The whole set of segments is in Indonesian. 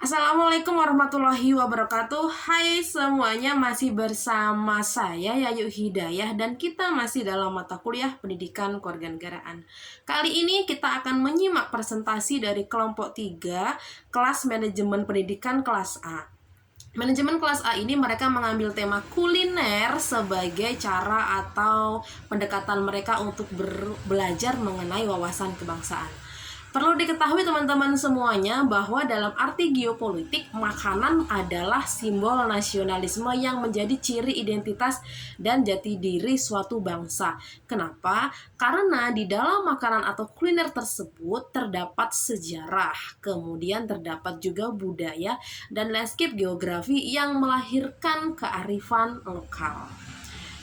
Assalamualaikum warahmatullahi wabarakatuh. Hai semuanya, masih bersama saya Yayu Hidayah dan kita masih dalam mata kuliah Pendidikan Kewarganegaraan. Kali ini kita akan menyimak presentasi dari kelompok 3 kelas manajemen pendidikan kelas A. Manajemen kelas A ini mereka mengambil tema kuliner sebagai cara atau pendekatan mereka untuk belajar mengenai wawasan kebangsaan. Perlu diketahui teman-teman semuanya bahwa dalam arti geopolitik, makanan adalah simbol nasionalisme yang menjadi ciri identitas dan jati diri suatu bangsa. Kenapa? Karena di dalam makanan atau kuliner tersebut terdapat sejarah, kemudian terdapat juga budaya dan landscape geografi yang melahirkan kearifan lokal.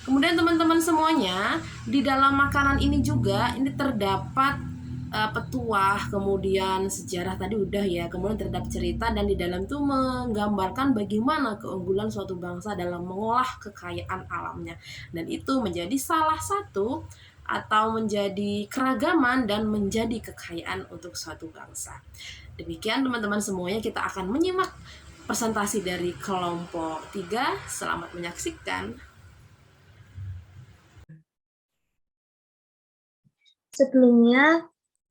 Kemudian teman-teman semuanya, di dalam makanan ini juga ini terdapat petuah, kemudian sejarah tadi udah ya, kemudian terdapat cerita dan di dalam itu menggambarkan bagaimana keunggulan suatu bangsa dalam mengolah kekayaan alamnya. Dan itu menjadi salah satu atau menjadi keragaman dan menjadi kekayaan untuk suatu bangsa. Demikian teman-teman semuanya, kita akan menyimak presentasi dari kelompok 3. Selamat menyaksikan. Sebelumnya,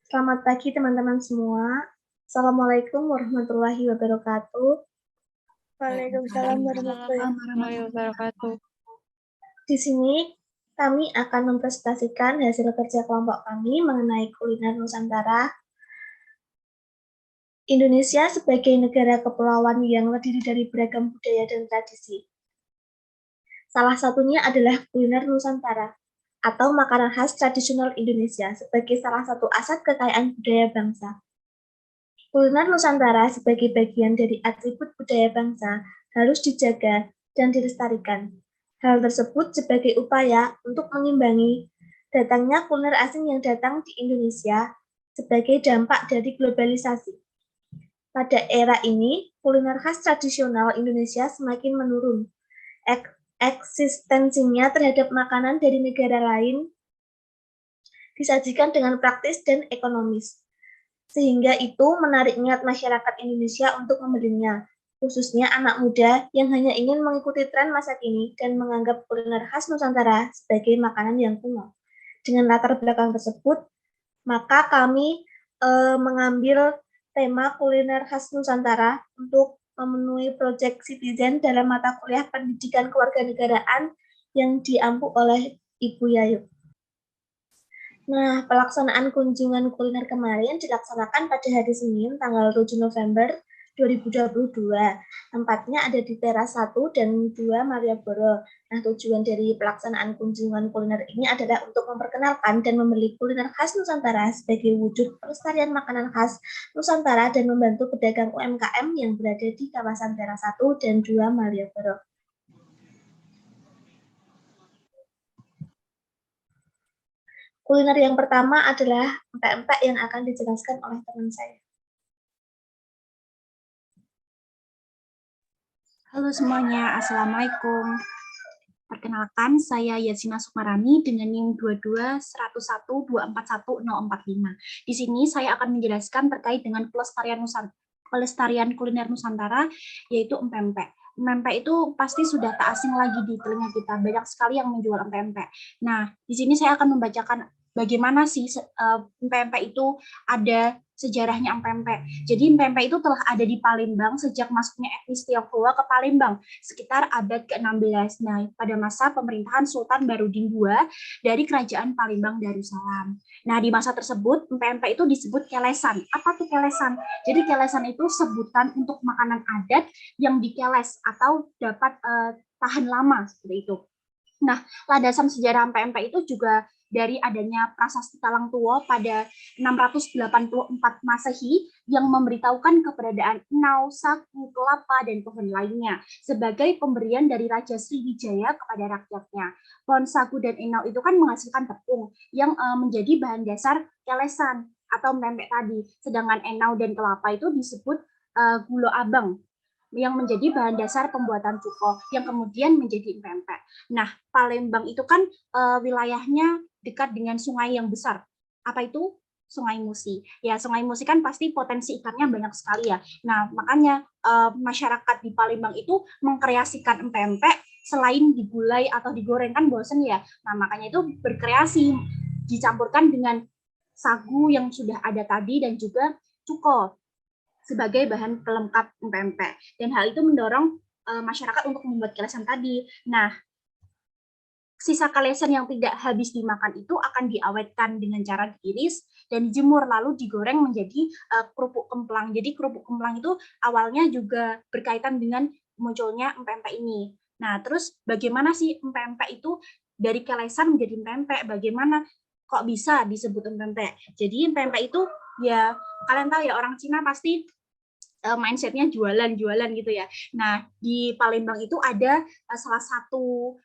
selamat pagi teman-teman semua. Assalamualaikum warahmatullahi wabarakatuh. Waalaikumsalam warahmatullahi wabarakatuh. Di sini kami akan mempresentasikan hasil kerja kelompok kami mengenai kuliner Nusantara. Indonesia sebagai negara kepulauan yang terdiri dari beragam budaya dan tradisi. Salah satunya adalah kuliner Nusantara atau makanan khas tradisional Indonesia sebagai salah satu aset kekayaan budaya bangsa. Kuliner Nusantara sebagai bagian dari atribut budaya bangsa harus dijaga dan dilestarikan. Hal tersebut sebagai upaya untuk mengimbangi datangnya kuliner asing yang datang di Indonesia sebagai dampak dari globalisasi. Pada era ini, kuliner khas tradisional Indonesia semakin menurun. Eksistensinya terhadap makanan dari negara lain disajikan dengan praktis dan ekonomis, sehingga itu menarik minat masyarakat Indonesia untuk membelinya, khususnya anak muda yang hanya ingin mengikuti tren masa kini dan menganggap kuliner khas Nusantara sebagai makanan yang kuno. Dengan latar belakang tersebut, maka kami mengambil tema kuliner khas Nusantara untuk memenuhi proyek citizen dalam mata kuliah Pendidikan Kewarganegaraan yang diampu oleh Ibu Yayu. Nah, pelaksanaan kunjungan kuliner kemarin dilaksanakan pada hari Senin, tanggal 7 November 2022. Tempatnya ada di teras 1 dan 2 Malioboro. Nah, tujuan dari pelaksanaan kunjungan kuliner ini adalah untuk memperkenalkan dan membeli kuliner khas Nusantara sebagai wujud pelestarian makanan khas Nusantara dan membantu pedagang UMKM yang berada di kawasan teras 1 dan 2 Malioboro. Kuliner yang pertama adalah empek-empek yang akan dijelaskan oleh teman saya. Halo semuanya, Assalamualaikum. Perkenalkan, saya Yasina Sukmarani dengan NIM 22.101.241.045. Di sini saya akan menjelaskan terkait dengan pelestarian kuliner Nusantara, yaitu empek-empek. Empek-empek itu pasti sudah tak asing lagi di telinga kita, banyak sekali yang menjual empek-empek. Nah, di sini saya akan membacakan bagaimana sih empek-empek itu ada sejarahnya empek-empek. Jadi empek-empek itu telah ada di Palembang sejak masuknya etnis Tionghoa ke Palembang sekitar abad ke-16. Nah, pada masa pemerintahan Sultan Barudin II dari Kerajaan Palembang Darussalam. Nah, di masa tersebut empek-empek itu disebut kelesan. Apa tuh kelesan? Jadi kelesan itu sebutan untuk makanan adat yang dikeles atau dapat tahan lama seperti itu. Nah, landasan sejarah empek-empek itu juga dari adanya prasasti Talang Tuwo pada 684 Masehi yang memberitahukan keberadaan enau, sagu, kelapa, dan pohon lainnya sebagai pemberian dari Raja Sriwijaya kepada rakyatnya. Pohon sagu dan enau itu kan menghasilkan tepung yang menjadi bahan dasar kelesan atau empek tadi. Sedangkan enau dan kelapa itu disebut gulo abang yang menjadi bahan dasar pembuatan cuko yang kemudian menjadi empek-empek. Nah, Palembang itu kan wilayahnya dekat dengan sungai yang besar. Apa itu? Sungai Musi. Ya, Sungai Musi kan pasti potensi ikannya banyak sekali ya. Nah, makanya masyarakat di Palembang itu mengkreasikan empek-empek selain digulai atau digoreng, kan bosen ya. Nah, makanya itu berkreasi, dicampurkan dengan sagu yang sudah ada tadi dan juga cuko sebagai bahan pelengkap empek-empek. Dan hal itu mendorong masyarakat untuk membuat kelesan tadi. Nah, sisa kalesan yang tidak habis dimakan itu akan diawetkan dengan cara diiris dan dijemur lalu digoreng menjadi kerupuk kemplang. Jadi kerupuk kemplang itu awalnya juga berkaitan dengan munculnya empek-empek ini. Nah, terus bagaimana sih empek-empek itu dari kalesan menjadi empek-empek? Bagaimana kok bisa disebut empek-empek? Jadi empek-empek itu ya kalian tahu ya, orang Cina pasti mindsetnya jualan-jualan gitu ya. Nah, di Palembang itu ada salah satu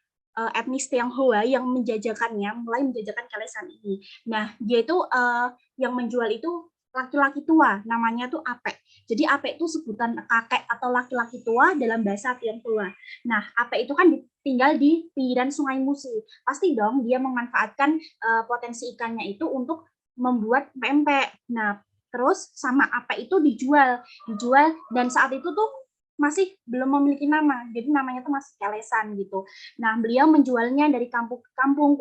etnis Tionghoa yang menjajakannya, mulai menjajakan kalesan ini. Nah, dia itu yang menjual itu laki-laki tua, namanya tuh apek. Jadi apek itu sebutan kakek atau laki-laki tua dalam bahasa Tionghoa. Nah, apek itu kan tinggal di pinggiran Sungai Musi. Pasti dong dia memanfaatkan potensi ikannya itu untuk membuat pempek. Nah, terus sama apek itu dijual dan saat itu tuh masih belum memiliki nama, jadi namanya tuh masih kalesan gitu. Nah, beliau menjualnya dari kampung ke kampung,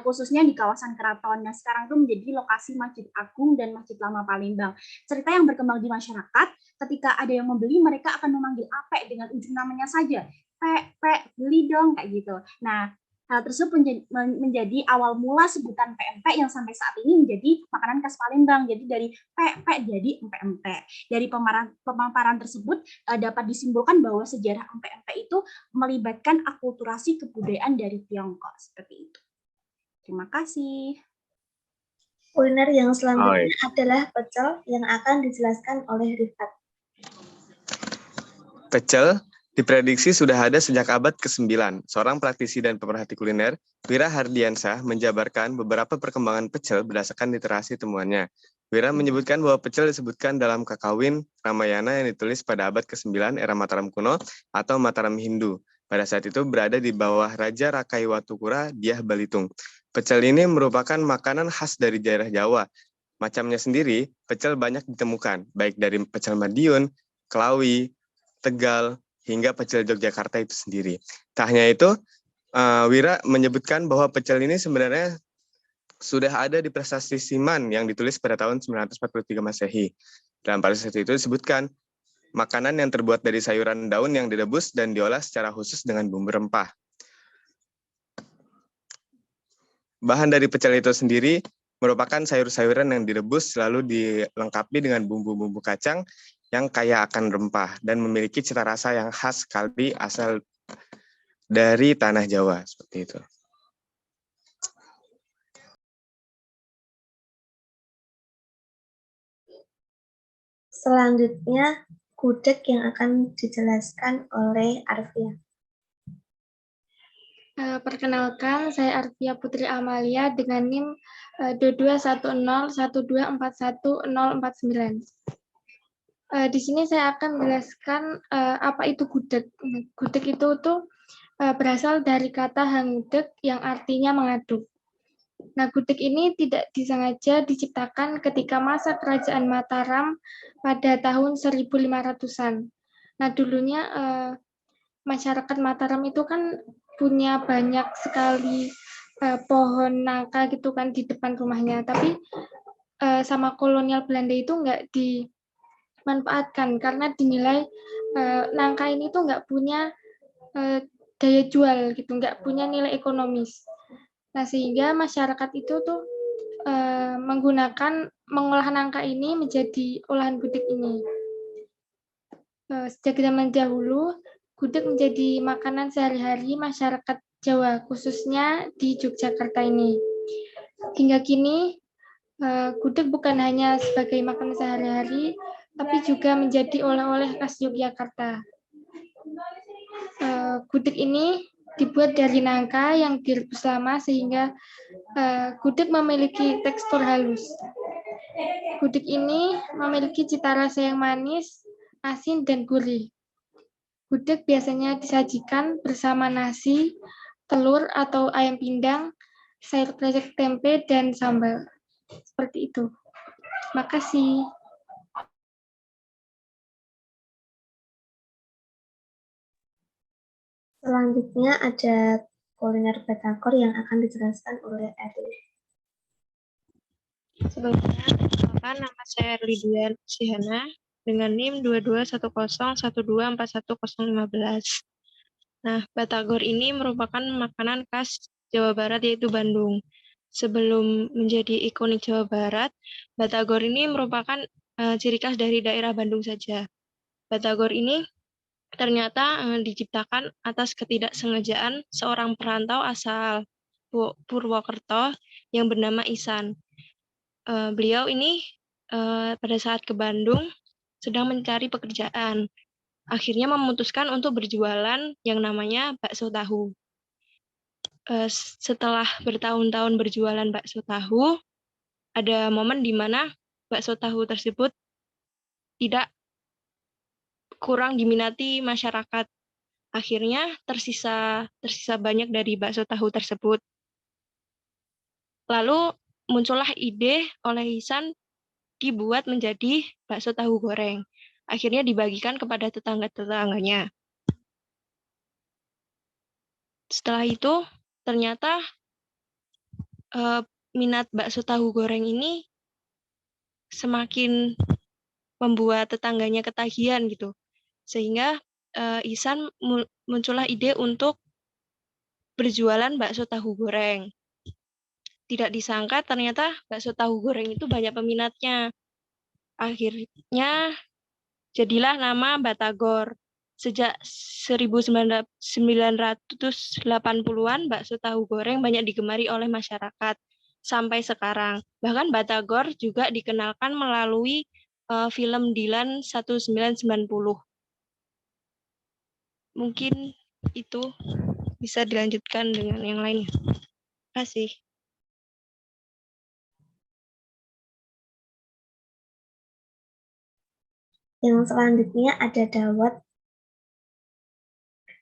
khususnya di kawasan Keraton. Nah, sekarang tuh menjadi lokasi Masjid Agung dan Masjid Lama Palembang. Cerita yang berkembang di masyarakat, ketika ada yang membeli, mereka akan memanggil apek dengan ujung namanya saja. Pek, beli dong, kayak gitu. Nah, hal tersebut menjadi awal mula sebutan pempek yang sampai saat ini menjadi makanan khas Palembang. Jadi dari pempek jadi empek-empek. Dari pemaparan tersebut dapat disimpulkan bahwa sejarah empek-empek itu melibatkan akulturasi kebudayaan dari Tiongkok. Seperti itu. Terima kasih. Kuliner yang selanjutnya adalah pecel yang akan dijelaskan oleh Rifat. Pecel diprediksi sudah ada sejak abad ke-9. Seorang praktisi dan pemerhati kuliner, Wira Hardiansyah menjabarkan beberapa perkembangan pecel berdasarkan literasi temuannya. Wira menyebutkan bahwa pecel disebutkan dalam Kakawin Ramayana yang ditulis pada abad ke-9 era Mataram kuno atau Mataram Hindu. Pada saat itu berada di bawah Raja Rakai Watukura Dyah Balitung. Pecel ini merupakan makanan khas dari daerah Jawa. Macamnya sendiri, pecel banyak ditemukan, baik dari pecel Madiun, Klawi, Tegal, hingga pecel Yogyakarta itu sendiri. Tak hanya itu, Wira menyebutkan bahwa pecel ini sebenarnya sudah ada di prasasti Siman yang ditulis pada tahun 943 Masehi. Dalam prasasti itu disebutkan makanan yang terbuat dari sayuran daun yang direbus dan diolah secara khusus dengan bumbu rempah. Bahan dari pecel itu sendiri merupakan sayur-sayuran yang direbus lalu dilengkapi dengan bumbu-bumbu kacang yang kaya akan rempah dan memiliki cita rasa yang khas sekali asal dari tanah Jawa, seperti itu. Selanjutnya, gudeg yang akan dijelaskan oleh Arfia. Perkenalkan, saya Arfia Putri Amalia dengan NIM 221012411049. Di sini saya akan menjelaskan apa itu gudeg. Gudeg itu tuh berasal dari kata hangudeg yang artinya mengaduk. Nah, gudeg ini tidak disengaja diciptakan ketika masa kerajaan Mataram pada tahun 1500-an. Nah, dulunya masyarakat Mataram itu kan punya banyak sekali pohon nangka gitu kan di depan rumahnya, tapi sama kolonial Belanda itu nggak dimanfaatkan karena dinilai nangka ini tuh nggak punya daya jual gitu, nggak punya nilai ekonomis. Nah, sehingga masyarakat itu tuh mengolah nangka ini menjadi olahan gudeg ini. Sejak zaman dahulu, gudeg menjadi makanan sehari-hari masyarakat Jawa, khususnya di Yogyakarta ini. Hingga kini, gudeg bukan hanya sebagai makanan sehari-hari, tapi juga menjadi oleh-oleh khas Yogyakarta. Gudeg ini dibuat dari nangka yang direbus lama sehingga gudeg memiliki tekstur halus. Gudeg ini memiliki cita rasa yang manis, asin, dan gurih. Gudeg biasanya disajikan bersama nasi, telur atau ayam pindang, sayur krecek tempe, dan sambal. Seperti itu. Makasih. Selanjutnya ada kuliner batagor yang akan dijelaskan oleh Erli. Sebelumnya, perkenalkan nama saya Erli Dian Sihana dengan NIM 221012411015. Nah, batagor ini merupakan makanan khas Jawa Barat yaitu Bandung. Sebelum menjadi ikonik Jawa Barat, batagor ini merupakan ciri khas dari daerah Bandung saja. Batagor ini ternyata diciptakan atas ketidaksengajaan seorang perantau asal Purwokerto yang bernama Isan. Beliau ini pada saat ke Bandung sedang mencari pekerjaan. Akhirnya memutuskan untuk berjualan yang namanya bakso tahu. Setelah bertahun-tahun berjualan bakso tahu, ada momen di mana bakso tahu tersebut tidak kurang diminati masyarakat. Akhirnya tersisa banyak dari bakso tahu tersebut. Lalu muncullah ide oleh Ihsan dibuat menjadi bakso tahu goreng. Akhirnya dibagikan kepada tetangga-tetangganya. Setelah itu, ternyata minat bakso tahu goreng ini semakin membuat tetangganya ketagihan gitu. Sehingga Ihsan muncullah ide untuk berjualan bakso tahu goreng. Tidak disangka ternyata bakso tahu goreng itu banyak peminatnya. Akhirnya jadilah nama batagor. Sejak 1980-an, bakso tahu goreng banyak digemari oleh masyarakat sampai sekarang. Bahkan batagor juga dikenalkan melalui film Dilan 1990. Mungkin itu bisa dilanjutkan dengan yang lainnya. Terima kasih. Yang selanjutnya ada dawet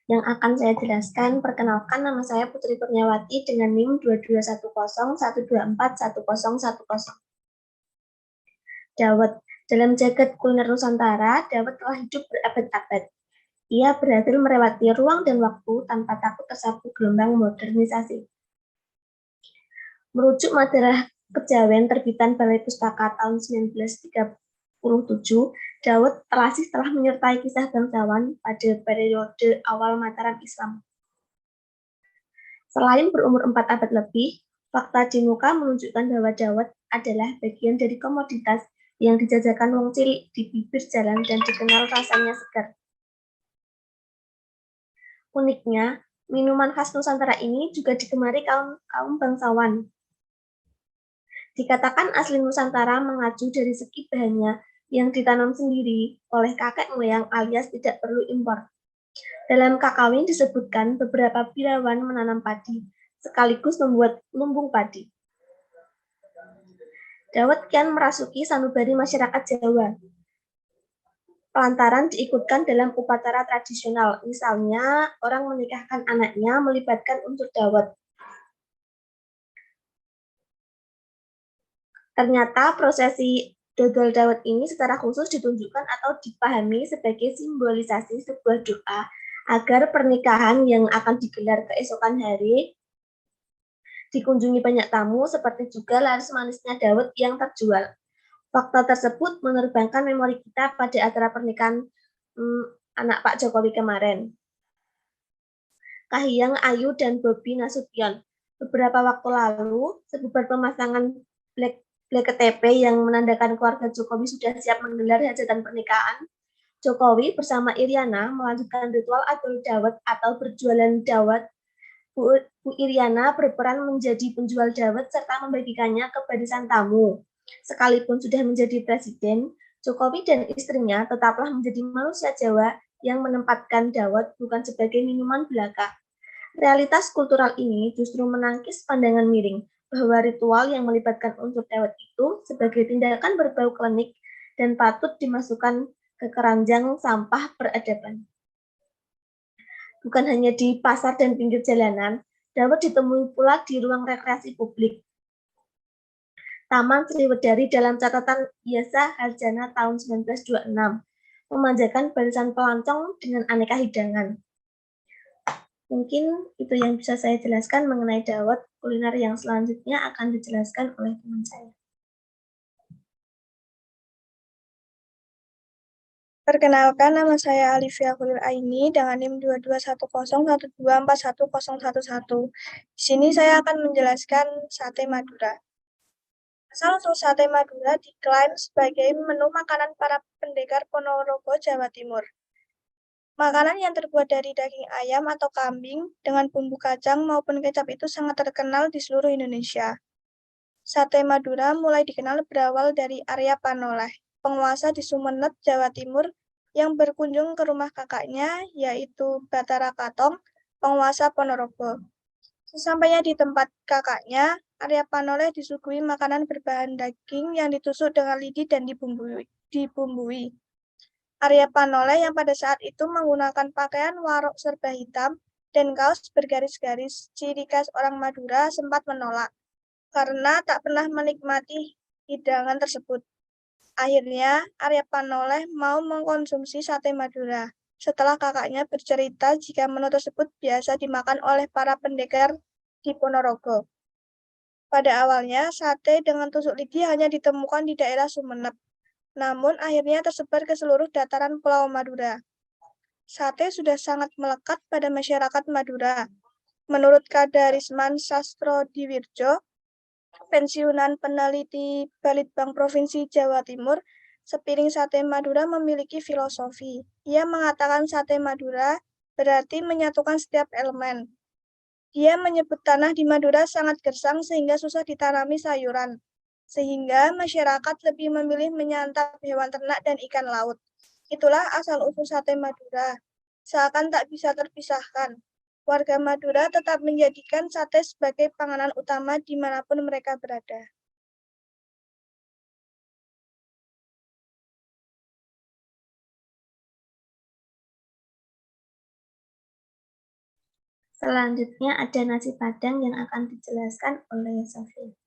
yang akan saya jelaskan. Perkenalkan, nama saya Putri Kurniawati dengan NIM 22101241011010. Dawet. Dalam jagat kuliner Nusantara, dawet telah hidup berabad-abad. Ia berhasil melewati ruang dan waktu tanpa takut tersapu gelombang modernisasi. Merujuk majalah Kejawen terbitan Balai Pustaka tahun 1937, dawet terasih telah menyertai kisah bangsawan pada periode awal Mataram Islam. Selain berumur 4 abad lebih, fakta di muka menunjukkan bahwa dawet adalah bagian dari komoditas yang dijajakan wong cilik di bibir jalan dan dikenal rasanya segar. Uniknya, minuman khas Nusantara ini juga digemari kaum bangsawan. Dikatakan asli Nusantara mengacu dari segi bahannya yang ditanam sendiri oleh kakek moyang alias tidak perlu impor. Dalam kakawin disebutkan beberapa birawan menanam padi, sekaligus membuat lumbung padi. Dawet kian merasuki sanubari masyarakat Jawa. Pelantaran diikutkan dalam upacara tradisional, misalnya orang menikahkan anaknya melibatkan unsur dawet. Ternyata prosesi dodol dawet ini secara khusus ditunjukkan atau dipahami sebagai simbolisasi sebuah doa agar pernikahan yang akan digelar keesokan hari dikunjungi banyak tamu, seperti juga laris manisnya dawet yang terjual. Fakta tersebut menerbangkan memori kita pada acara pernikahan anak Pak Jokowi kemarin. Kahiyang Ayu dan Bobi Nasution. Beberapa waktu lalu, sebuah pemasangan Black KTP yang menandakan keluarga Jokowi sudah siap menggelar hajatan pernikahan, Jokowi bersama Iriana melanjutkan ritual adol dawet atau berjualan dawet. Bu Iriana berperan menjadi penjual dawet serta membagikannya ke barisan tamu. Sekalipun sudah menjadi presiden, Jokowi dan istrinya tetaplah menjadi manusia Jawa yang menempatkan dawet bukan sebagai minuman belaka. Realitas kultural ini justru menangkis pandangan miring bahwa ritual yang melibatkan unsur dawet itu sebagai tindakan berbau klinik dan patut dimasukkan ke keranjang sampah peradaban. Bukan hanya di pasar dan pinggir jalanan, dawet ditemui pula di ruang rekreasi publik. Taman Sriwedari dalam catatan Yasa Harjana tahun 1926, memanjakan barisan pelancong dengan aneka hidangan. Mungkin itu yang bisa saya jelaskan mengenai dawet kuliner yang selanjutnya akan dijelaskan oleh teman saya. Perkenalkan, nama saya Alivia Khalil Aini dengan NIM 221012414111. Di sini saya akan menjelaskan sate Madura. Asal-usul sate Madura diklaim sebagai menu makanan para pendekar Ponorogo, Jawa Timur. Makanan yang terbuat dari daging ayam atau kambing dengan bumbu kacang maupun kecap itu sangat terkenal di seluruh Indonesia. Sate Madura mulai dikenal berawal dari Arya Panoleh, penguasa di Sumeneb, Jawa Timur, yang berkunjung ke rumah kakaknya, yaitu Batara Katong, penguasa Ponorogo. Sesampainya di tempat kakaknya, Arya Panoleh disuguhi makanan berbahan daging yang ditusuk dengan lidi dan dibumbui. Arya Panoleh yang pada saat itu menggunakan pakaian warok serba hitam dan kaos bergaris-garis ciri khas orang Madura sempat menolak karena tak pernah menikmati hidangan tersebut. Akhirnya, Arya Panoleh mau mengkonsumsi sate Madura. Setelah kakaknya bercerita jika menu tersebut biasa dimakan oleh para pendekar di Ponorogo. Pada awalnya, sate dengan tusuk lidi hanya ditemukan di daerah Sumeneb. Namun, akhirnya tersebar ke seluruh dataran Pulau Madura. Sate sudah sangat melekat pada masyarakat Madura. Menurut Kadarisman Sastro-Diwirjo, pensiunan peneliti Balitbang Provinsi Jawa Timur, sepiring sate Madura memiliki filosofi. Ia mengatakan sate Madura berarti menyatukan setiap elemen. Dia menyebut tanah di Madura sangat gersang sehingga susah ditanami sayuran, sehingga masyarakat lebih memilih menyantap hewan ternak dan ikan laut. Itulah asal-usul sate Madura. Seakan tak bisa terpisahkan. Warga Madura tetap menjadikan sate sebagai panganan utama dimanapun mereka berada. Selanjutnya ada nasi Padang yang akan dijelaskan oleh Sofia.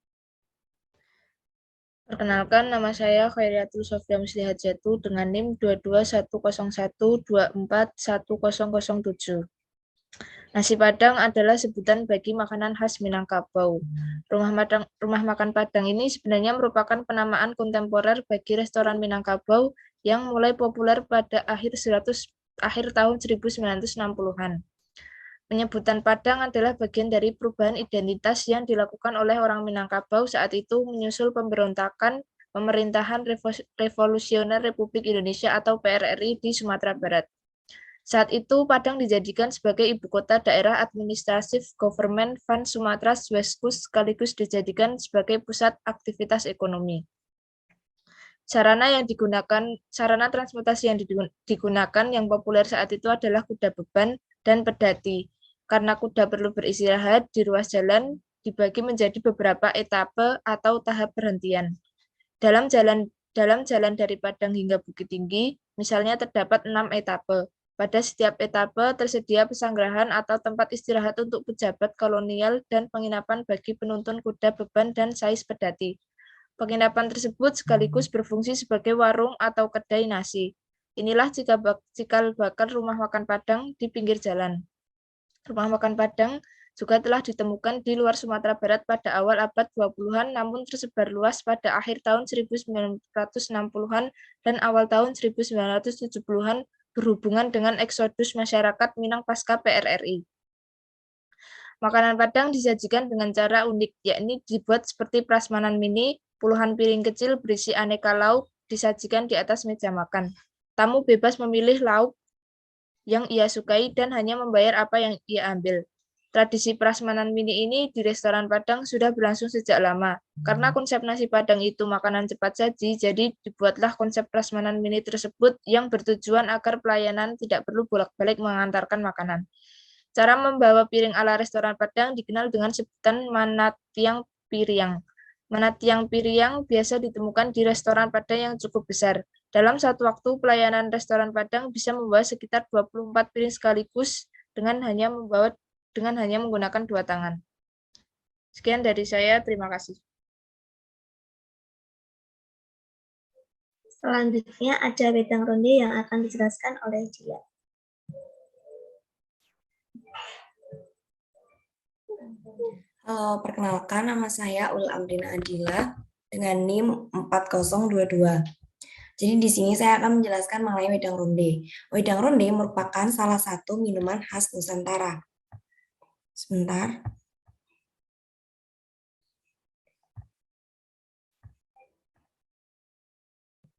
Perkenalkan, nama saya Khairiatul Sofia Muslihat Jatuh dengan NIM 221012414007. Nasi Padang adalah sebutan bagi makanan khas Minangkabau. Rumah makan Padang ini sebenarnya merupakan penamaan kontemporer bagi restoran Minangkabau yang mulai populer pada akhir tahun 1960-an. Penyebutan Padang adalah bagian dari perubahan identitas yang dilakukan oleh orang Minangkabau saat itu menyusul pemberontakan Pemerintahan Revolusioner Republik Indonesia atau PRRI di Sumatera Barat. Saat itu, Padang dijadikan sebagai ibu kota daerah administratif Government Van Sumatera West Coast sekaligus dijadikan sebagai pusat aktivitas ekonomi. Sarana transportasi yang digunakan yang populer saat itu adalah kuda beban dan pedati. Karena kuda perlu beristirahat di ruas jalan dibagi menjadi beberapa etape atau tahap berhentian. Dalam jalan dari Padang hingga Bukit Tinggi, misalnya terdapat 6 etape. Pada setiap etape tersedia pesanggrahan atau tempat istirahat untuk pejabat kolonial dan penginapan bagi penuntun kuda beban dan sais pedati. Penginapan tersebut sekaligus berfungsi sebagai warung atau kedai nasi. Inilah cikal bakal rumah makan Padang di pinggir jalan. Rumah makan Padang juga telah ditemukan di luar Sumatera Barat pada awal abad 20-an, namun tersebar luas pada akhir tahun 1960-an dan awal tahun 1970-an berhubungan dengan eksodus masyarakat Minang pasca PRRI. Makanan Padang disajikan dengan cara unik, yakni dibuat seperti prasmanan mini, puluhan piring kecil berisi aneka lauk disajikan di atas meja makan. Tamu bebas memilih lauk yang ia sukai dan hanya membayar apa yang ia ambil. Tradisi prasmanan mini ini di restoran Padang sudah berlangsung sejak lama. Karena konsep nasi Padang itu makanan cepat saji, jadi dibuatlah konsep prasmanan mini tersebut yang bertujuan agar pelayanan tidak perlu bolak-balik mengantarkan makanan. Cara membawa piring ala restoran Padang dikenal dengan sebutan manatiang piriang. Manatiang piriang biasa ditemukan di restoran Padang yang cukup besar. Dalam satu waktu, pelayanan restoran Padang bisa membawa sekitar 24 piring sekaligus dengan hanya menggunakan 2 tangan. Sekian dari saya, terima kasih. Selanjutnya ada wedang ronde yang akan dijelaskan oleh dia. Halo, perkenalkan nama saya Ul Amrina Adila dengan NIM 4022. Jadi di sini saya akan menjelaskan mengenai wedang ronde. Wedang ronde merupakan salah satu minuman khas Nusantara. Sebentar.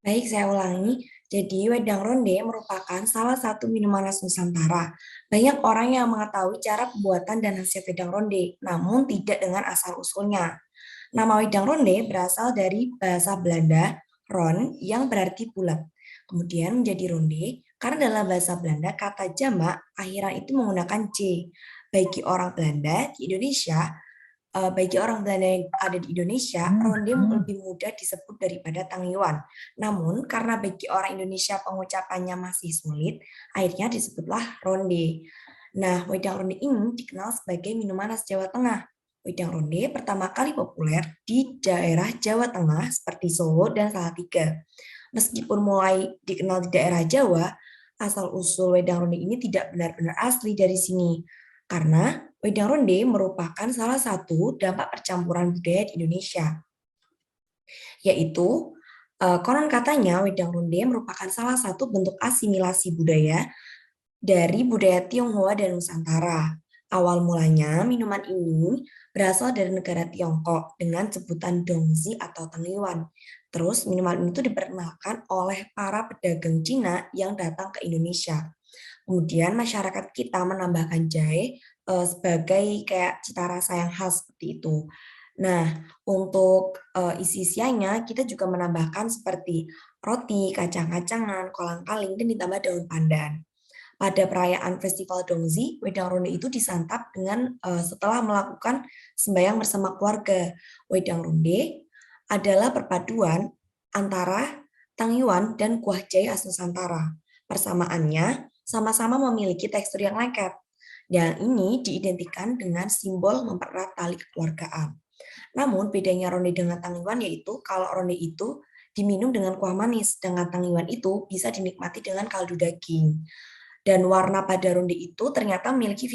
Baik, saya ulangi. Jadi, wedang ronde merupakan salah satu minuman khas Nusantara. Banyak orang yang mengetahui cara pembuatan dan khasiat wedang ronde, namun tidak dengan asal-usulnya. Nama wedang ronde berasal dari bahasa Belanda, ron, yang berarti bulat. Kemudian menjadi ronde, karena dalam bahasa Belanda kata jamak akhiran itu menggunakan C. Bagi orang Belanda di Indonesia, bagi orang Belanda yang ada di Indonesia, ronde lebih mudah disebut daripada Tangiyuan. Namun, karena bagi orang Indonesia pengucapannya masih sulit, akhirnya disebutlah ronde. Nah, wedang ronde ini dikenal sebagai minuman khas Jawa Tengah. Wedang ronde pertama kali populer di daerah Jawa Tengah seperti Solo dan Salatiga. Meskipun mulai dikenal di daerah Jawa, asal-usul wedang ronde ini tidak benar-benar asli dari sini. Karena wedang ronde merupakan salah satu dampak percampuran budaya di Indonesia. Yaitu, konon katanya wedang ronde merupakan salah satu bentuk asimilasi budaya dari budaya Tionghoa dan Nusantara. Awal mulanya, minuman ini berasal dari negara Tiongkok dengan sebutan dongzi atau tangiyuan. Terus, minuman itu diperkenalkan oleh para pedagang Cina yang datang ke Indonesia. Kemudian masyarakat kita menambahkan jahe sebagai kayak cita rasa yang khas seperti itu. Nah, untuk isi-isiannya kita juga menambahkan seperti roti, kacang-kacangan, kolang-kaling, dan ditambah daun pandan. Pada perayaan Festival Dongzi, wedang ronde itu disantap dengan setelah melakukan sembahyang bersama keluarga. Wedang ronde adalah perpaduan antara Tangiyuan dan kuah jahe khas Nusantara. Persamaannya sama-sama memiliki tekstur yang lengket. Dan ini diidentikan dengan simbol mempererat tali kekeluargaan. Namun bedanya ronde dengan Tangiyuan yaitu kalau ronde itu diminum dengan kuah manis, sedangkan Tangiyuan itu bisa dinikmati dengan kaldu daging. Dan warna pada ronde itu ternyata memiliki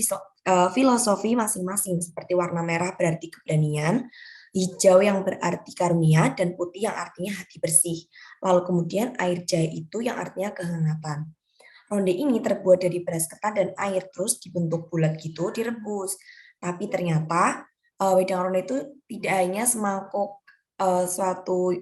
filosofi masing-masing, seperti warna merah berarti keberanian, hijau yang berarti karunia, dan putih yang artinya hati bersih. Lalu kemudian air jahe itu yang artinya kehangatan. Ronde ini terbuat dari beras ketan dan air, terus dibentuk bulat gitu, direbus. Tapi ternyata wedang ronde itu tidak hanya semangkuk suatu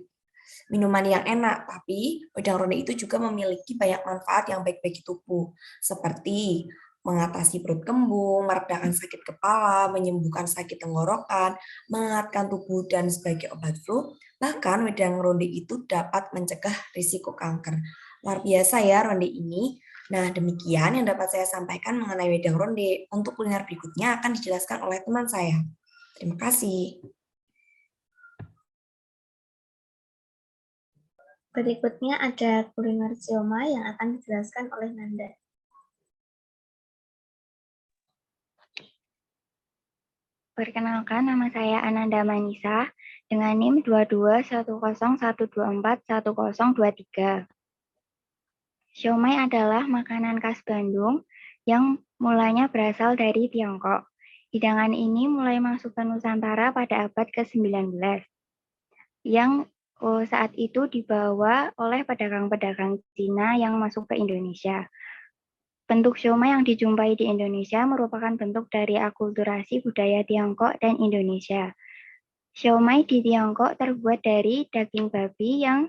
minuman yang enak, tapi wedang ronde itu juga memiliki banyak manfaat yang baik bagi tubuh, seperti mengatasi perut kembung, meredakan sakit kepala, menyembuhkan sakit tenggorokan, menghangatkan tubuh, dan sebagai obat flu. Bahkan wedang ronde itu dapat mencegah risiko kanker. Luar biasa ya ronde ini. Nah, demikian yang dapat saya sampaikan mengenai wedang ronde. Untuk kuliner berikutnya akan dijelaskan oleh teman saya. Terima kasih. Berikutnya ada kuliner siomay yang akan dijelaskan oleh Nanda. Perkenalkan, nama saya Ananda Manisa dengan NIM 22101241023. Siomay adalah makanan khas Bandung yang mulanya berasal dari Tiongkok. Hidangan ini mulai masuk ke Nusantara pada abad ke-19, yang saat itu dibawa oleh pedagang-pedagang Cina yang masuk ke Indonesia. Bentuk siomay yang dijumpai di Indonesia merupakan bentuk dari akulturasi budaya Tiongkok dan Indonesia. Siomay di Tiongkok terbuat dari daging babi yang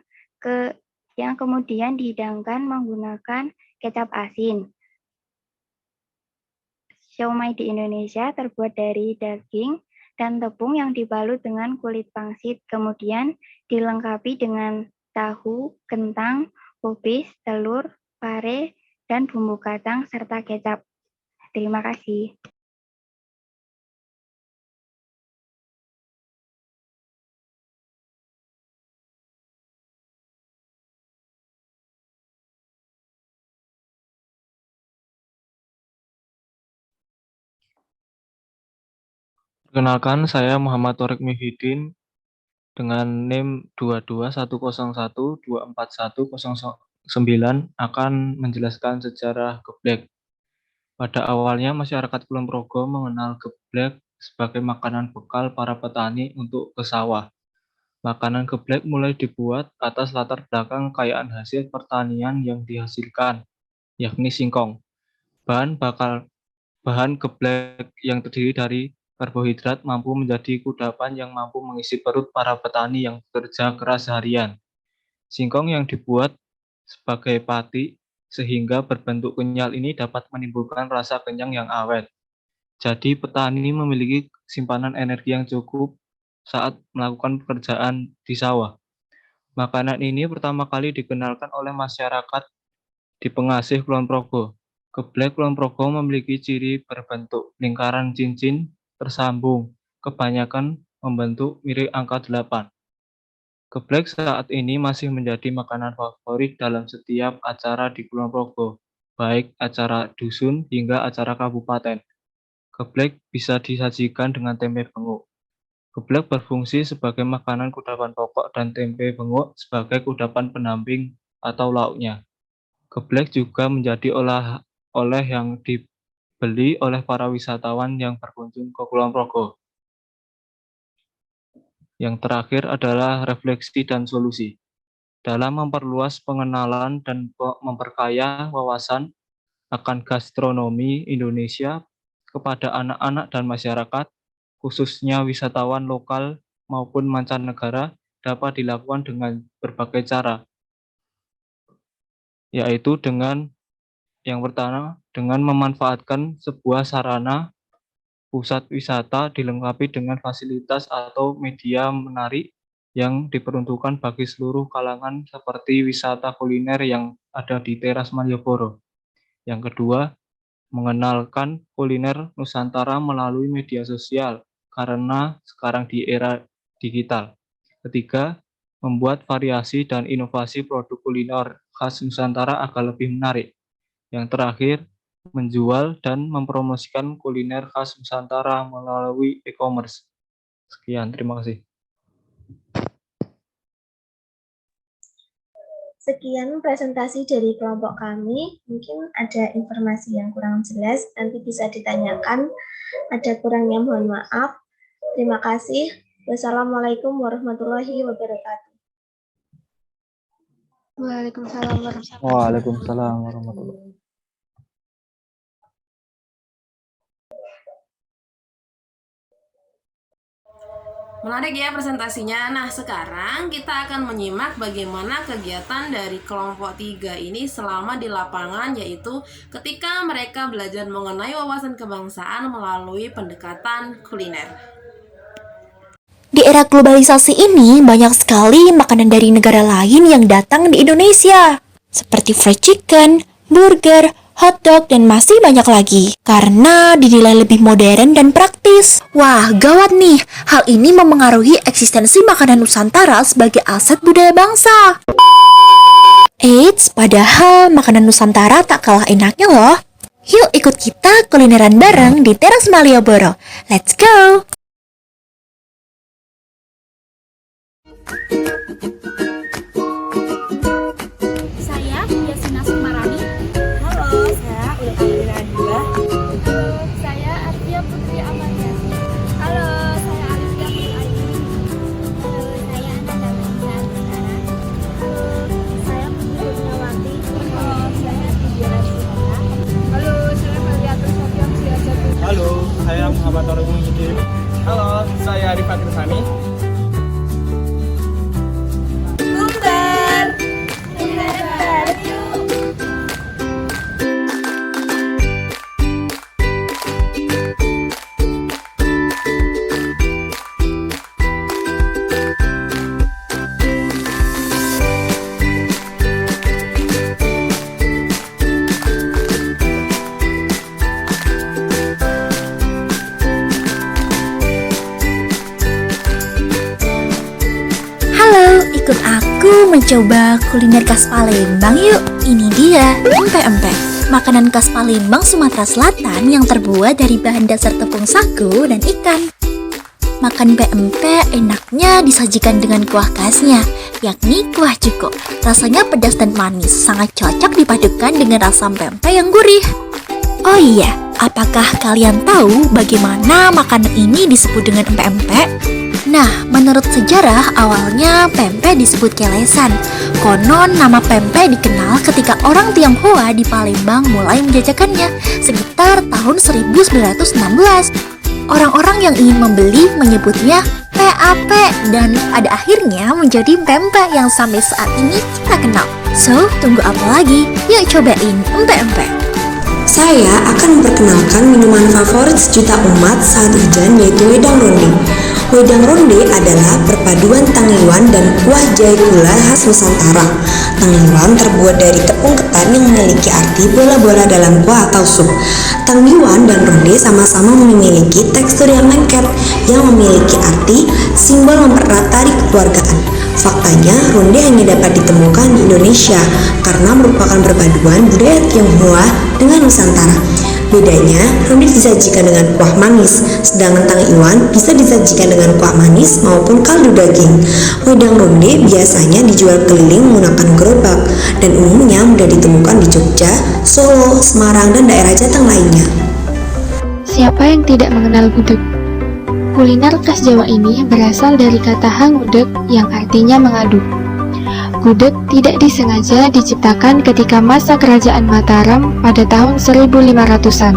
kemudian dihidangkan menggunakan kecap asin. Siomay di Indonesia terbuat dari daging dan tepung yang dibalut dengan kulit pangsit, kemudian dilengkapi dengan tahu, kentang, kubis, telur, pare, dan bumbu kacang serta kecap. Terima kasih. Perkenalkan, saya Muhammad Torik Muhyiddin dengan NIM 2210124109 akan menjelaskan sejarah geblek. Pada awalnya masyarakat Kulon Progo mengenal geblek sebagai makanan bekal para petani untuk ke sawah. Makanan geblek mulai dibuat atas latar belakang kekayaan hasil pertanian yang dihasilkan, yakni singkong. Bahan geblek yang terdiri dari karbohidrat mampu menjadi kudapan yang mampu mengisi perut para petani yang bekerja keras seharian. Singkong yang dibuat sebagai pati sehingga berbentuk kenyal ini dapat menimbulkan rasa kenyang yang awet. Jadi petani memiliki simpanan energi yang cukup saat melakukan pekerjaan di sawah. Makanan ini pertama kali dikenalkan oleh masyarakat di pengasih Kulon Progo. Geblek Kulon Progo memiliki ciri berbentuk lingkaran cincin tersambung, kebanyakan membentuk mirip angka 8. Geblek saat ini masih menjadi makanan favorit dalam setiap acara di Kulon Progo, baik acara dusun hingga acara kabupaten. Geblek bisa disajikan dengan tempe benguk. Geblek berfungsi sebagai makanan kudapan pokok dan tempe benguk sebagai kudapan pendamping atau lauknya. Geblek juga menjadi oleh yang dibeli oleh para wisatawan yang berkunjung ke Kulon Progo. Yang terakhir adalah refleksi dan solusi. Dalam memperluas pengenalan dan memperkaya wawasan akan gastronomi Indonesia kepada anak-anak dan masyarakat, khususnya wisatawan lokal maupun mancanegara, dapat dilakukan dengan berbagai cara, yaitu yang pertama, dengan memanfaatkan sebuah sarana pusat wisata dilengkapi dengan fasilitas atau media menarik yang diperuntukkan bagi seluruh kalangan seperti wisata kuliner yang ada di Teras Malioboro. Yang kedua, mengenalkan kuliner Nusantara melalui media sosial karena sekarang di era digital. Ketiga, membuat variasi dan inovasi produk kuliner khas Nusantara agar lebih menarik. Yang terakhir, menjual dan mempromosikan kuliner khas Nusantara melalui e-commerce. Sekian, terima kasih. Sekian presentasi dari kelompok kami. Mungkin ada informasi yang kurang jelas, nanti bisa ditanyakan. Ada kurangnya mohon maaf. Terima kasih. Wassalamualaikum warahmatullahi wabarakatuh. Waalaikumsalam warahmatullahi wabarakatuh. Waalaikumsalam warahmatullahi wabarakatuh. Menarik ya presentasinya. Nah, sekarang kita akan menyimak bagaimana kegiatan dari kelompok 3 ini selama di lapangan, yaitu ketika mereka belajar mengenai wawasan kebangsaan melalui pendekatan kuliner. Di era globalisasi ini, banyak sekali makanan dari negara lain yang datang di Indonesia, seperti fried chicken, burger, hotdog, dan masih banyak lagi, karena dinilai lebih modern dan praktis. Wah, gawat nih, hal ini memengaruhi eksistensi makanan Nusantara sebagai aset budaya bangsa. Eits, padahal makanan Nusantara tak kalah enaknya loh. Yuk ikut kita kulineran bareng di Teras Malioboro. Let's go! Saya Yasina Sumarani. Halo, saya Ulil Nadila. Halo, saya Artia Putri Amaliasi. Halo, saya Alicia Putri Aini. Halo, saya Ananda Manisara. Halo, saya Putri Nawati. Halo, saya Tidiana Suhana. Halo, saya Maliatur Sofian Siasatu. Halo, saya Muhammad Tolong Hidir. Halo, saya Arifat Irsani. Ikut aku mencoba kuliner khas Palembang yuk. Ini dia, empek-empek. Makanan khas Palembang, Sumatera Selatan yang terbuat dari bahan dasar tepung sagu dan ikan. makan pempek enaknya disajikan dengan kuah khasnya, yakni kuah cuko. Rasanya pedas dan manis, sangat cocok dipadukan dengan rasa pempek yang gurih. Oh iya, apakah kalian tahu bagaimana makanan ini disebut dengan empek-empek? Nah, menurut sejarah, awalnya pempek disebut kelesan. Konon nama pempek dikenal ketika orang Tionghoa di Palembang mulai menjajakannya sekitar tahun 1916. Orang-orang yang ingin membeli menyebutnya PAP dan pada akhirnya menjadi pempek yang sampai saat ini kita kenal. So, tunggu apa lagi? Yuk cobain empek-empek. Saya akan memperkenalkan minuman favorit sejuta umat saat hujan, yaitu wedang ronde. Wedang ronde adalah perpaduan tangliwan dan kuah jahe gula khas Nusantara. Tangliwan terbuat dari tepung ketan yang memiliki arti bola-bola dalam kuah atau sup. Tangliwan dan ronde sama-sama memiliki tekstur yang lengket yang memiliki arti simbol mempererat tali kekeluargaan. Faktanya, ronde hanya dapat ditemukan di Indonesia karena merupakan perpaduan budaya Tionghoa dengan Nusantara. Bedanya, ronde disajikan dengan kuah manis, sedangkan tangliwan bisa disajikan dengan kuah manis maupun kaldu daging. Wedang ronde biasanya dijual keliling menggunakan gerobak dan umumnya mudah ditemukan di Jogja, Solo, Semarang, dan daerah Jateng lainnya. Siapa yang tidak mengenal gudeg? Kuliner khas Jawa ini berasal dari kata hangudeg yang artinya mengaduk. Gudeg tidak disengaja diciptakan ketika masa kerajaan Mataram pada tahun 1500-an.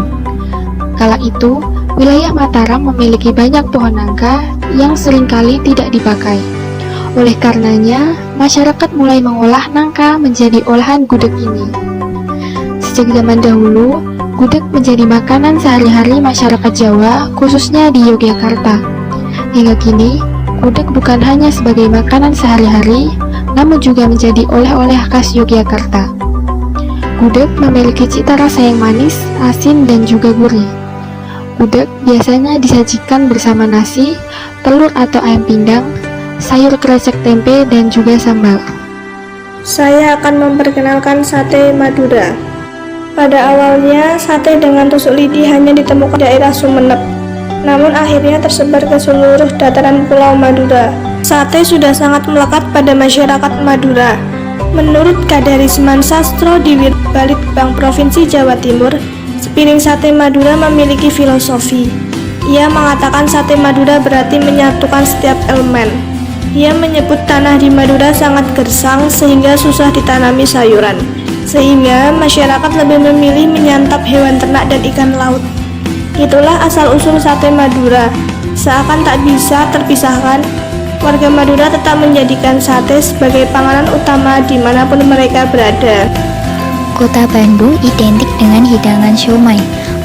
Kala itu, wilayah Mataram memiliki banyak pohon nangka yang seringkali tidak dipakai. Oleh karenanya, masyarakat mulai mengolah nangka menjadi olahan gudeg ini. Sejak zaman dahulu, gudeg menjadi makanan sehari-hari masyarakat Jawa, khususnya di Yogyakarta. Hingga kini, gudeg bukan hanya sebagai makanan sehari-hari, namun juga menjadi oleh-oleh khas Yogyakarta. Gudeg memiliki cita rasa yang manis, asin, dan juga gurih. Gudeg biasanya disajikan bersama nasi, telur atau ayam pindang, sayur krecek tempe, dan juga sambal. Saya akan memperkenalkan sate Madura. Pada awalnya, sate dengan tusuk lidi hanya ditemukan di daerah Sumeneb, namun akhirnya tersebar ke seluruh dataran Pulau Madura. Sate sudah sangat melekat pada masyarakat Madura. Menurut Kadarisman Sastro di Balitbang Provinsi Jawa Timur, sepiring sate Madura memiliki filosofi. Ia mengatakan sate Madura berarti menyatukan setiap elemen. Ia menyebut tanah di Madura sangat gersang sehingga susah ditanami sayuran, sehingga masyarakat lebih memilih menyantap hewan ternak dan ikan laut. Itulah asal-usul sate Madura. Seakan tak bisa terpisahkan, warga Madura tetap menjadikan sate sebagai panganan utama dimanapun mereka berada. Kota Bandung identik dengan hidangan siomay.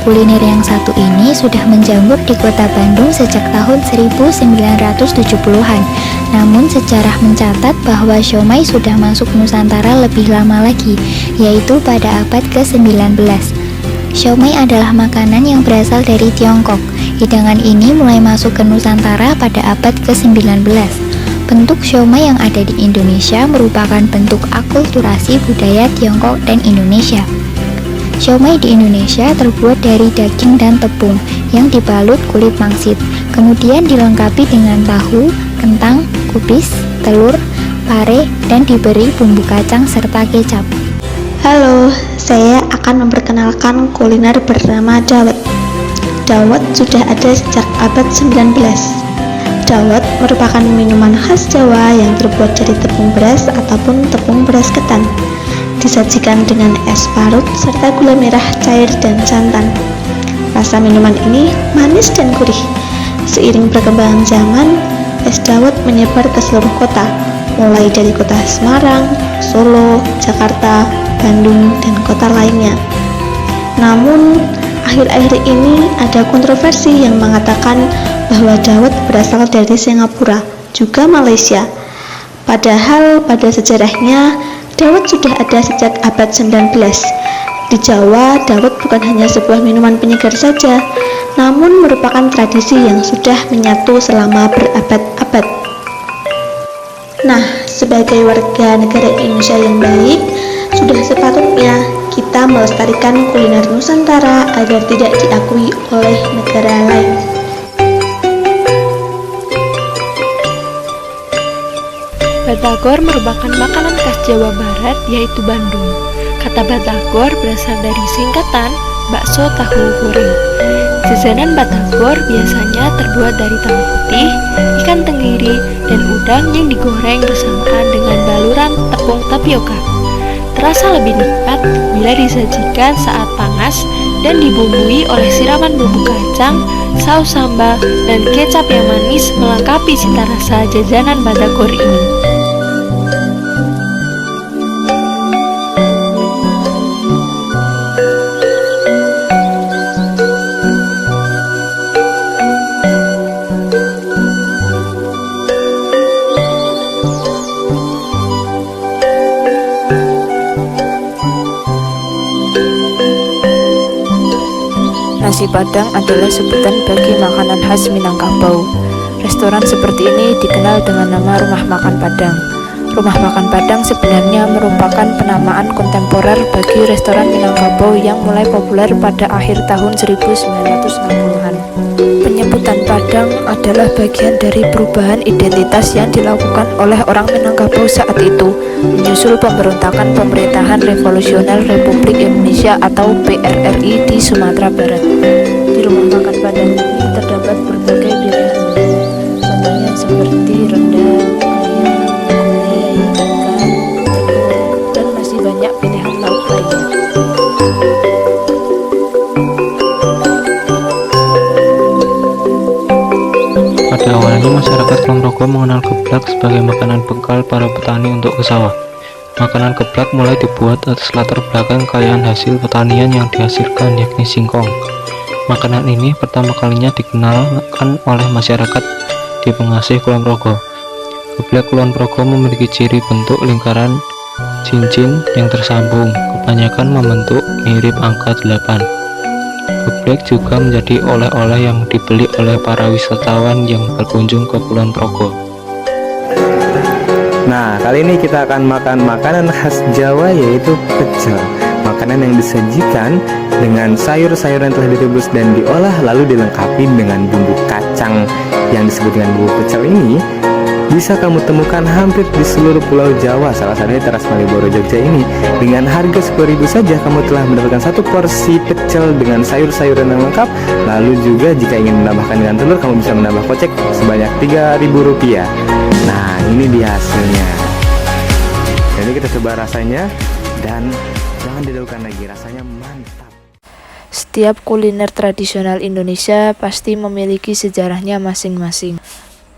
Kuliner yang satu ini sudah menjamur di kota Bandung sejak tahun 1970-an. Namun sejarah mencatat bahwa siomay sudah masuk Nusantara lebih lama lagi, yaitu pada abad ke-19. Siomay adalah makanan yang berasal dari Tiongkok. Hidangan ini mulai masuk ke Nusantara pada abad ke-19. Bentuk siomay yang ada di Indonesia merupakan bentuk akulturasi budaya Tiongkok dan Indonesia. Siomay di Indonesia terbuat dari daging dan tepung yang dibalut kulit pangsit, kemudian dilengkapi dengan tahu, kentang, kubis, telur, pare, dan diberi bumbu kacang serta kecap. Halo, saya akan memperkenalkan kuliner bernama dawet. Dawet sudah ada sejak abad 19. Dawet merupakan minuman khas Jawa yang terbuat dari tepung beras ataupun tepung beras ketan. Disajikan dengan es parut serta gula merah cair dan santan. Rasa minuman ini manis dan gurih. Seiring perkembangan zaman, es dawet menyebar ke seluruh kota, mulai dari kota Semarang, Solo, Jakarta, Bandung, dan kota lainnya. Namun, akhir-akhir ini ada kontroversi yang mengatakan bahwa dawet berasal dari Singapura, juga Malaysia. Padahal pada sejarahnya, dawet sudah ada sejak abad 19. Di Jawa, dawet bukan hanya sebuah minuman penyegar saja, namun merupakan tradisi yang sudah menyatu selama berabad-abad. Nah, sebagai warga negara Indonesia yang baik, sudah sepatutnya kita melestarikan kuliner Nusantara agar tidak diakui oleh negara lain. Batagor merupakan makanan khas Jawa Barat, yaitu bandung. Kata Batagor berasal dari singkatan bakso tahu goreng. Jajanan Batagor biasanya terbuat dari tahu putih, ikan tenggiri, dan udang yang digoreng bersamaan dengan baluran tepung tapioka. Terasa lebih nikmat bila disajikan saat panas dan dibumbui oleh siraman bumbu kacang, saus sambal, dan kecap yang manis melengkapi cita rasa jajanan Batagor ini. Nasi Padang adalah sebutan bagi makanan khas Minangkabau. Restoran seperti ini dikenal dengan nama Rumah Makan Padang. Rumah Makan Padang sebenarnya merupakan penamaan kontemporer bagi restoran Minangkabau yang mulai populer pada akhir tahun 1960-an. Penyebutan Padang adalah bagian dari perubahan identitas yang dilakukan oleh orang Minangkabau saat itu, menyusul pemberontakan Pemerintahan Revolusioner Republik Indonesia atau PRRI di Sumatera Barat. Di Rumah Makan Padang ini terdapat berbagai pilihan menu, contohnya seperti rendang, ayam, gulai, ikan, telur, dan masih banyak pilihan lauk lainnya. Pada awalnya masyarakat Kulonprogo mengenal geblak sebagai makanan bekal para petani untuk ke sawah. Makanan geblak mulai dibuat atas latar belakang kekayaan hasil pertanian yang dihasilkan, yakni singkong. Makanan ini pertama kalinya dikenalkan oleh masyarakat di Pengasih Kulonprogo. Geblak Kulonprogo memiliki ciri bentuk lingkaran cincin yang tersambung, kebanyakan membentuk mirip angka 8. Geblek juga menjadi oleh-oleh yang dibeli oleh para wisatawan yang berkunjung ke Kulonprogo. Nah, kali ini kita akan makan makanan khas Jawa, yaitu pecel. Makanan yang disajikan dengan sayur-sayuran telah direbus dan diolah lalu dilengkapi dengan bumbu kacang yang disebut dengan bumbu pecel ini. Bisa kamu temukan hampir di seluruh pulau Jawa, salah satunya Teras Malioboro, Jogja ini. Dengan harga 10.000 saja kamu telah mendapatkan satu porsi pecel dengan sayur-sayuran yang lengkap. Lalu juga jika ingin menambahkan dengan telur, kamu bisa menambah kocek sebanyak Rp3.000. Nah, ini dia hasilnya. Jadi kita coba rasanya dan jangan didahulukan lagi, rasanya mantap. Setiap kuliner tradisional Indonesia pasti memiliki sejarahnya masing-masing.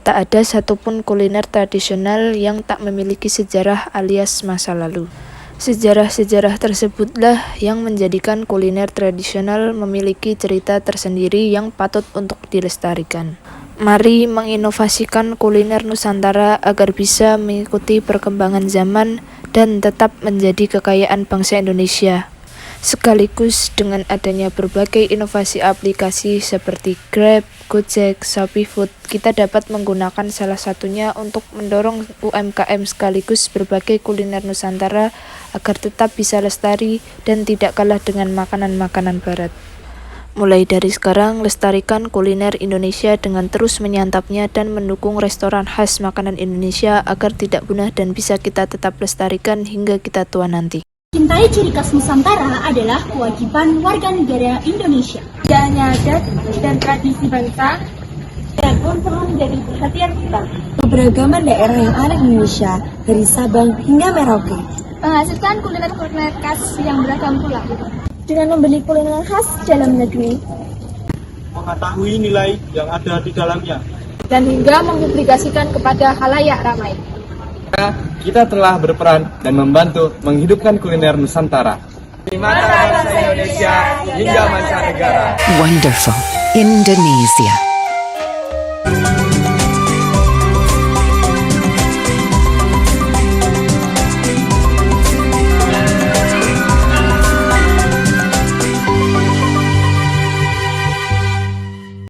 Tak ada satupun kuliner tradisional yang tak memiliki sejarah alias masa lalu. Sejarah-sejarah tersebutlah yang menjadikan kuliner tradisional memiliki cerita tersendiri yang patut untuk dilestarikan. Mari menginovasikan kuliner Nusantara agar bisa mengikuti perkembangan zaman dan tetap menjadi kekayaan bangsa Indonesia. Sekaligus dengan adanya berbagai inovasi aplikasi seperti Grab, Gojek, Shopee Food, kita dapat menggunakan salah satunya untuk mendorong UMKM sekaligus berbagai kuliner Nusantara agar tetap bisa lestari dan tidak kalah dengan makanan-makanan barat. Mulai dari sekarang, lestarikan kuliner Indonesia dengan terus menyantapnya dan mendukung restoran khas makanan Indonesia agar tidak punah dan bisa kita tetap lestarikan hingga kita tua nanti. Cintai ciri khas Nusantara adalah kewajiban warga negara Indonesia. Tidak hanya adat dan tradisi bangsa, dan pun perlu menjadi perhatian kita. Keberagaman daerah yang ada di Indonesia, dari Sabang hingga Merauke. Menghasilkan kuliner-kuliner khas yang beragam pula. Dengan membeli kuliner khas dalam negeri, Mengetahui nilai yang ada di dalamnya. Dan hingga mempublikasikan kepada khalayak ramai. Kita telah berperan dan membantu menghidupkan kuliner Nusantara. Di mata bangsa Indonesia hingga mancanegara. Wonderful Indonesia.